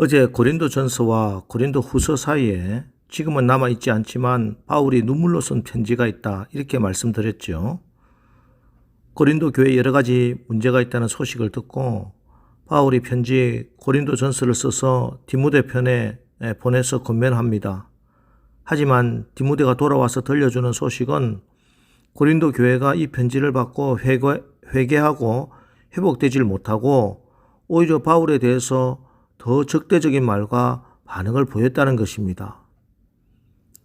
어제 고린도전서와 고린도후서 사이에 지금은 남아있지 않지만 바울이 눈물로 쓴 편지가 있다, 이렇게 말씀드렸죠. 고린도 교회에 여러 가지 문제가 있다는 소식을 듣고 바울이 편지 고린도전서를 써서 디모데 편에 보내서 권면합니다. 하지만 디모데가 돌아와서 들려주는 소식은 고린도 교회가 이 편지를 받고 회개하고 회복되질 못하고 오히려 바울에 대해서 더 적대적인 말과 반응을 보였다는 것입니다.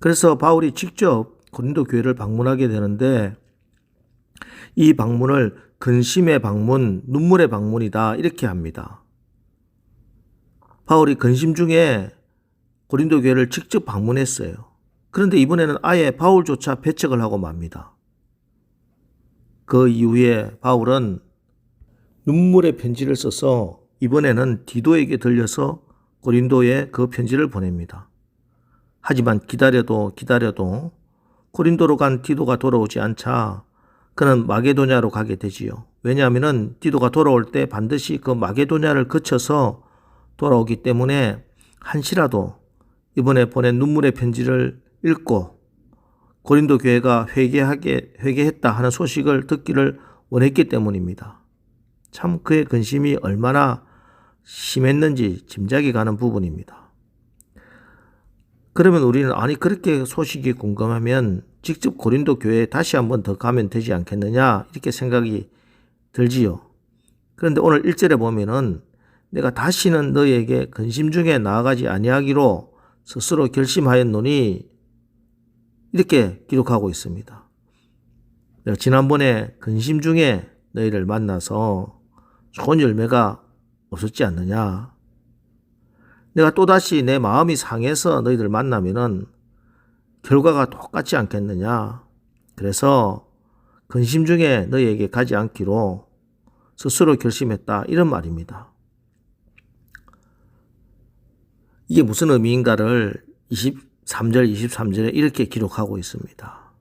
그래서 바울이 직접 고린도 교회를 방문하게 되는데 이 방문을 근심의 방문, 눈물의 방문이다, 이렇게 합니다. 바울이 근심 중에 고린도 교회를 직접 방문했어요. 그런데 이번에는 아예 바울조차 배척을 하고 맙니다. 그 이후에 바울은 눈물의 편지를 써서 이번에는 디도에게 들려서 고린도에 그 편지를 보냅니다. 하지만 기다려도 고린도로 간 디도가 돌아오지 않자 그는 마게도냐로 가게 되지요. 왜냐하면 디도가 돌아올 때 반드시 그 마게도냐를 거쳐서 돌아오기 때문에 한시라도 이번에 보낸 눈물의 편지를 읽고 고린도 교회가 회개했다 하는 소식을 듣기를 원했기 때문입니다. 참 그의 근심이 얼마나 심했는지 짐작이 가는 부분입니다. 그러면 우리는 그렇게 소식이 궁금하면 직접 고린도 교회에 다시 한번 더 가면 되지 않겠느냐, 이렇게 생각이 들지요. 그런데 오늘 1절에 보면은 내가 다시는 너희에게 근심 중에 나아가지 아니하기로 스스로 결심하였노니, 이렇게 기록하고 있습니다. 내가 지난번에 근심 중에 너희를 만나서 좋은 열매가 없었지 않느냐. 내가 또다시 내 마음이 상해서 너희들 만나면은 결과가 똑같지 않겠느냐. 그래서 근심 중에 너희에게 가지 않기로 스스로 결심했다, 이런 말입니다. 이게 무슨 의미인가를 23절, 23절에 이렇게 기록하고 있습니다.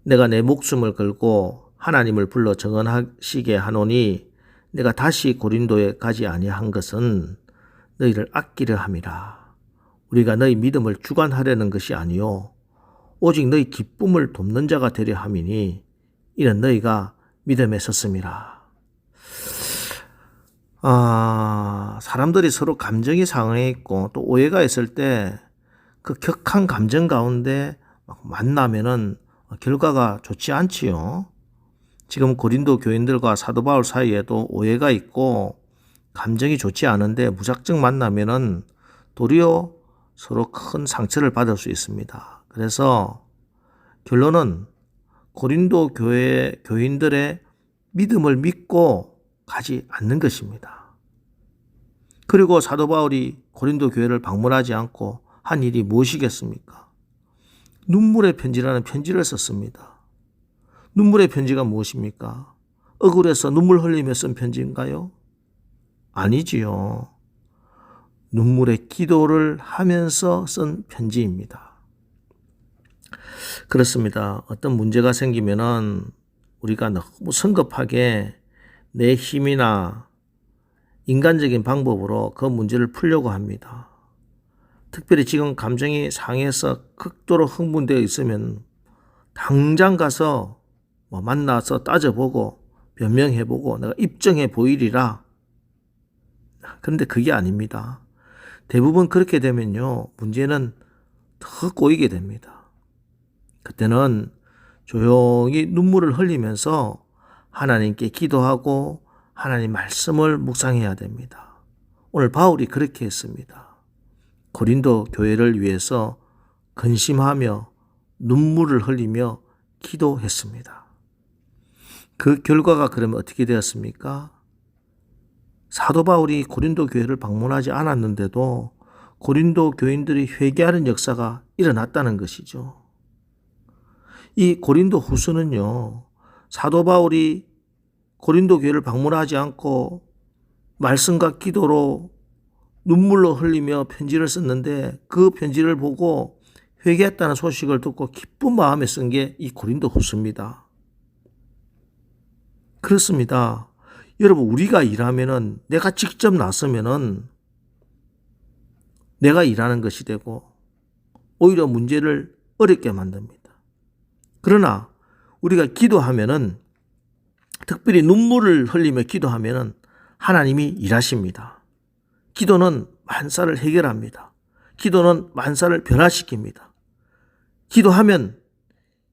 내가 내 목숨을 걸고 하나님을 불러 정언하시게 하노니 내가 다시 고린도에 가지 아니한 것은 너희를 아끼려 함이라. 우리가 너희 믿음을 주관하려는 것이 아니요 오직 너희 기쁨을 돕는 자가 되려 함이니 이는 너희가 믿음에 섰음이라. 사람들이 서로 감정이 상해 있고 또 오해가 있을 때 그 격한 감정 가운데 만나면은 결과가 좋지 않지요. 지금 고린도 교인들과 사도 바울 사이에도 오해가 있고 감정이 좋지 않은데 무작정 만나면은 도리어 서로 큰 상처를 받을 수 있습니다. 그래서 결론은 고린도 교회 교인들의 믿음을 믿고 가지 않는 것입니다. 그리고 사도 바울이 고린도 교회를 방문하지 않고 한 일이 무엇이겠습니까? 눈물의 편지라는 편지를 썼습니다. 눈물의 편지가 무엇입니까? 억울해서 눈물 흘리며 쓴 편지인가요? 아니지요. 눈물의 기도를 하면서 쓴 편지입니다. 그렇습니다. 어떤 문제가 생기면은 우리가 너무 성급하게 내 힘이나 인간적인 방법으로 그 문제를 풀려고 합니다. 특별히 지금 감정이 상해서 극도로 흥분되어 있으면 당장 가서 만나서 따져보고 변명해보고 내가 입증해 보이리라. 그런데 그게 아닙니다. 대부분 그렇게 되면요, 문제는 더 꼬이게 됩니다. 그때는 조용히 눈물을 흘리면서 하나님께 기도하고 하나님 말씀을 묵상해야 됩니다. 오늘 바울이 그렇게 했습니다. 고린도 교회를 위해서 근심하며 눈물을 흘리며 기도했습니다. 그 결과가 그러면 어떻게 되었습니까? 사도 바울이 고린도 교회를 방문하지 않았는데도 고린도 교인들이 회개하는 역사가 일어났다는 것이죠. 이 고린도 후서는요, 사도 바울이 고린도 교회를 방문하지 않고 말씀과 기도로 눈물로 흘리며 편지를 썼는데 그 편지를 보고 회개했다는 소식을 듣고 기쁜 마음에 쓴 게 이 고린도 후서입니다. 그렇습니다. 여러분, 우리가 일하면은 내가 직접 나서면은 내가 일하는 것이 되고 오히려 문제를 어렵게 만듭니다. 그러나 우리가 기도하면은, 특별히 눈물을 흘리며 기도하면은 하나님이 일하십니다. 기도는 만사를 해결합니다. 기도는 만사를 변화시킵니다. 기도하면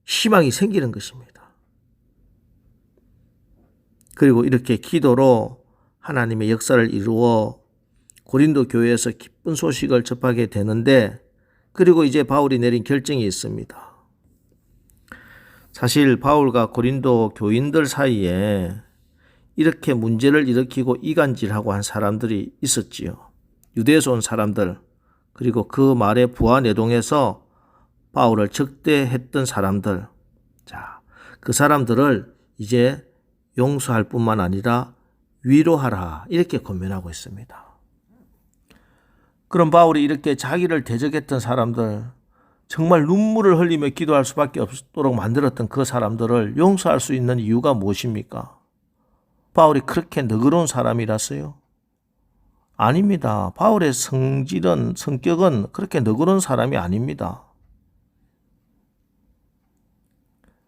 희망이 생기는 것입니다. 그리고 이렇게 기도로 하나님의 역사를 이루어 고린도 교회에서 기쁜 소식을 접하게 되는데, 그리고 이제 바울이 내린 결정이 있습니다. 사실 바울과 고린도 교인들 사이에 이렇게 문제를 일으키고 이간질하고 한 사람들이 있었지요. 유대에서 온 사람들, 그리고 그 말에 부하내동해서 바울을 적대했던 사람들. 자, 그 사람들을 이제 용서할 뿐만 아니라 위로하라, 이렇게 권면하고 있습니다. 그럼 바울이 이렇게 자기를 대적했던 사람들, 정말 눈물을 흘리며 기도할 수밖에 없도록 만들었던 그 사람들을 용서할 수 있는 이유가 무엇입니까? 바울이 그렇게 너그러운 사람이라서요? 아닙니다. 바울의 성격은 그렇게 너그러운 사람이 아닙니다.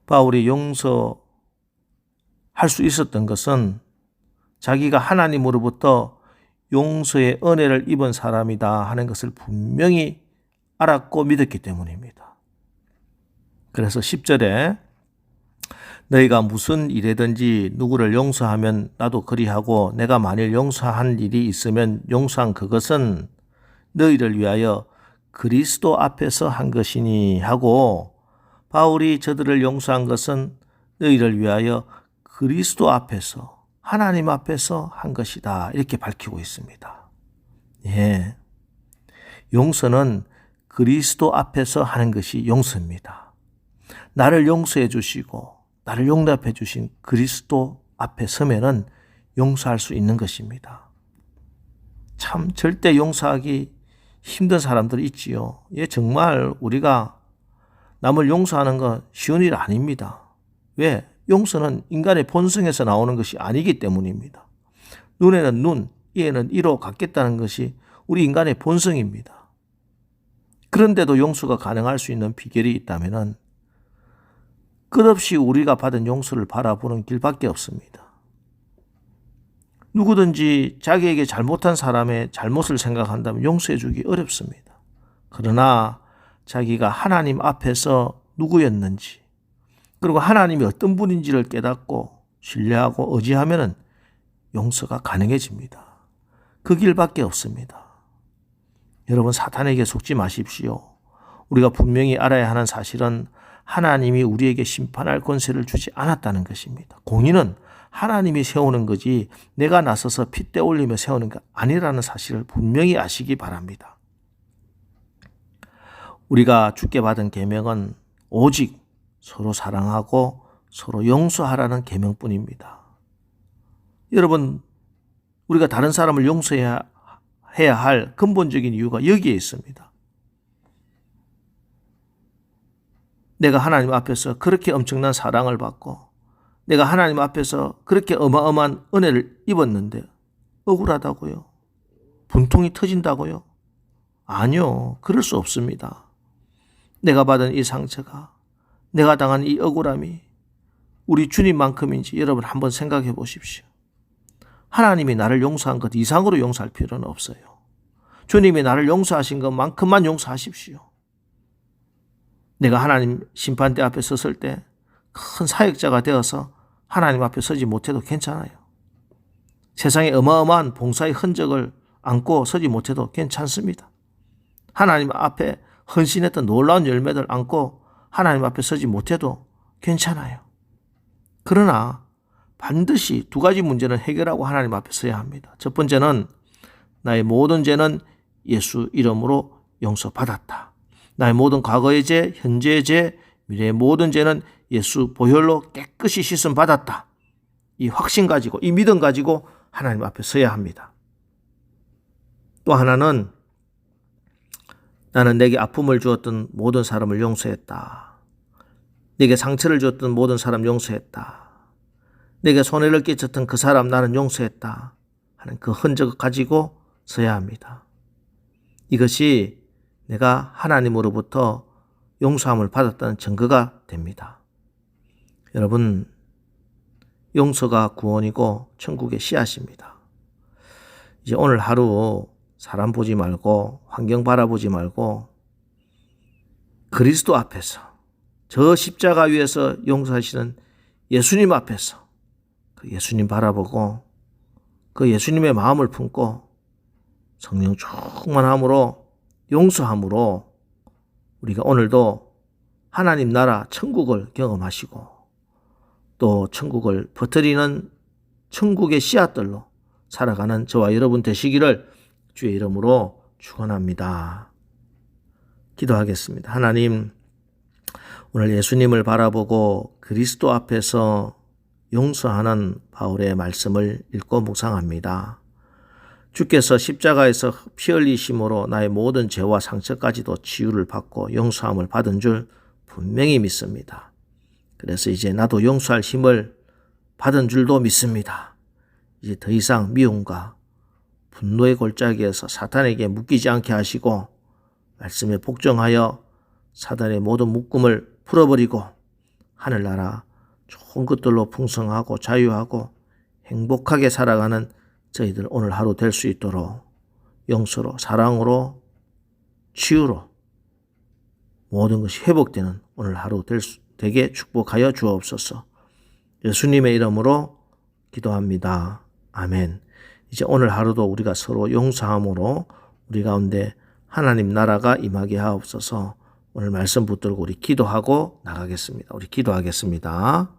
바울이 용서할 수 있었던 것은 자기가 하나님으로부터 용서의 은혜를 입은 사람이다 하는 것을 분명히 알았고 믿었기 때문입니다. 그래서 10절에 너희가 무슨 일이든지 누구를 용서하면 나도 그리하고 내가 만일 용서한 일이 있으면 용서한 그것은 너희를 위하여 그리스도 앞에서 한 것이니 하고, 바울이 저들을 용서한 것은 너희를 위하여 그리스도 앞에서, 하나님 앞에서 한 것이다, 이렇게 밝히고 있습니다. 예, 용서는 그리스도 앞에서 하는 것이 용서입니다. 나를 용서해 주시고 나를 용납해 주신 그리스도 앞에 서면은 용서할 수 있는 것입니다. 참 절대 용서하기 힘든 사람들이 있지요. 예, 정말 우리가 남을 용서하는 건 쉬운 일 아닙니다. 왜? 용서는 인간의 본성에서 나오는 것이 아니기 때문입니다. 눈에는 눈, 이에는 이로 갚겠다는 것이 우리 인간의 본성입니다. 그런데도 용서가 가능할 수 있는 비결이 있다면은 끝없이 우리가 받은 용서를 바라보는 길밖에 없습니다. 누구든지 자기에게 잘못한 사람의 잘못을 생각한다면 용서해 주기 어렵습니다. 그러나 자기가 하나님 앞에서 누구였는지, 그리고 하나님이 어떤 분인지를 깨닫고 신뢰하고 의지하면 용서가 가능해집니다. 그 길밖에 없습니다. 여러분, 사탄에게 속지 마십시오. 우리가 분명히 알아야 하는 사실은 하나님이 우리에게 심판할 권세를 주지 않았다는 것입니다. 공의는 하나님이 세우는 거지 내가 나서서 핏대 올리며 세우는 게 아니라는 사실을 분명히 아시기 바랍니다. 우리가 주께 받은 계명은 오직 서로 사랑하고 서로 용서하라는 계명뿐입니다. 여러분, 우리가 다른 사람을 용서해야 할 근본적인 이유가 여기에 있습니다. 내가 하나님 앞에서 그렇게 엄청난 사랑을 받고 내가 하나님 앞에서 그렇게 어마어마한 은혜를 입었는데 억울하다고요? 분통이 터진다고요? 아니요, 그럴 수 없습니다. 내가 받은 이 상처가, 내가 당한 이 억울함이 우리 주님만큼인지 여러분 한번 생각해 보십시오. 하나님이 나를 용서한 것 이상으로 용서할 필요는 없어요. 주님이 나를 용서하신 것만큼만 용서하십시오. 내가 하나님 심판대 앞에 섰을 때 큰 사역자가 되어서 하나님 앞에 서지 못해도 괜찮아요. 세상에 어마어마한 봉사의 흔적을 안고 서지 못해도 괜찮습니다. 하나님 앞에 헌신했던 놀라운 열매들 안고 하나님 앞에 서지 못해도 괜찮아요. 그러나 반드시 두 가지 문제는 해결하고 하나님 앞에 서야 합니다. 첫 번째는 나의 모든 죄는 예수 이름으로 용서받았다. 나의 모든 과거의 죄, 현재의 죄, 미래의 모든 죄는 예수 보혈로 깨끗이 씻음 받았다. 이 확신 가지고, 이 믿음 가지고 하나님 앞에 서야 합니다. 또 하나는 나는 내게 아픔을 주었던 모든 사람을 용서했다. 내게 상처를 주었던 모든 사람 용서했다. 내게 손해를 끼쳤던 그 사람 나는 용서했다 하는 그 흔적을 가지고 서야 합니다. 이것이 내가 하나님으로부터 용서함을 받았다는 증거가 됩니다. 여러분, 용서가 구원이고 천국의 씨앗입니다. 이제 오늘 하루 사람 보지 말고 환경 바라보지 말고 그리스도 앞에서 저 십자가 위에서 용서하시는 예수님 앞에서 그 예수님 바라보고 그 예수님의 마음을 품고 성령 충만함으로 용서함으로 우리가 오늘도 하나님 나라 천국을 경험하시고 또 천국을 퍼뜨리는 천국의 씨앗들로 살아가는 저와 여러분 되시기를 주의 이름으로 축원합니다. 기도하겠습니다. 하나님, 오늘 예수님을 바라보고 그리스도 앞에서 용서하는 바울의 말씀을 읽고 묵상합니다. 주께서 십자가에서 피 흘리심으로 나의 모든 죄와 상처까지도 치유를 받고 용서함을 받은 줄 분명히 믿습니다. 그래서 이제 나도 용서할 힘을 받은 줄도 믿습니다. 이제 더 이상 미움과 분노의 골짜기에서 사탄에게 묶이지 않게 하시고 말씀에 복종하여 사단의 모든 묶음을 풀어버리고 하늘나라 좋은 것들로 풍성하고 자유하고 행복하게 살아가는 저희들 오늘 하루 될 수 있도록 용서로 사랑으로 치유로 모든 것이 회복되는 오늘 하루 되게 축복하여 주옵소서. 예수님의 이름으로 기도합니다. 아멘. 이제 오늘 하루도 우리가 서로 용서함으로 우리 가운데 하나님 나라가 임하게 하옵소서. 오늘 말씀 붙들고 우리 기도하고 나가겠습니다. 우리 기도하겠습니다.